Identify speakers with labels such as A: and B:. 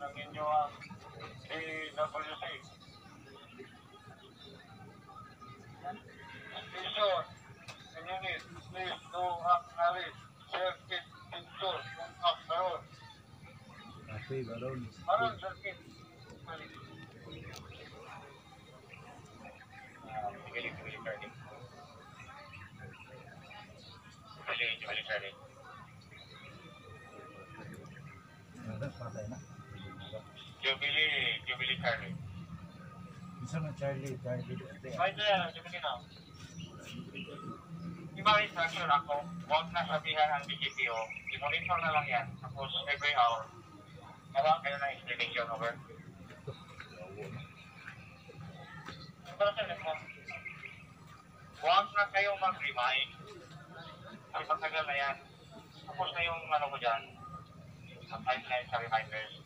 A: ng inyong DWC. Station, unit, please do acknowledge circuit picture kung meron.
B: Okay, baron.
A: Meron circuit. Piling Charlie. Piling Charlie.
B: Patay na.
A: Jubilee Charlie.
B: Isa na Charlie.
A: Kahit na yan, Jubilee na. Iba instruction ako, huwag na sabihan ang DCPO, i-monitor na lang yan, tapos every hour, gawa kayo ng explanation, over. Pero sa mo, huwag na kayo mag-remind, ang pagtagal na yan, tapos na yung ano ko dyan, ang timeline sa reminders.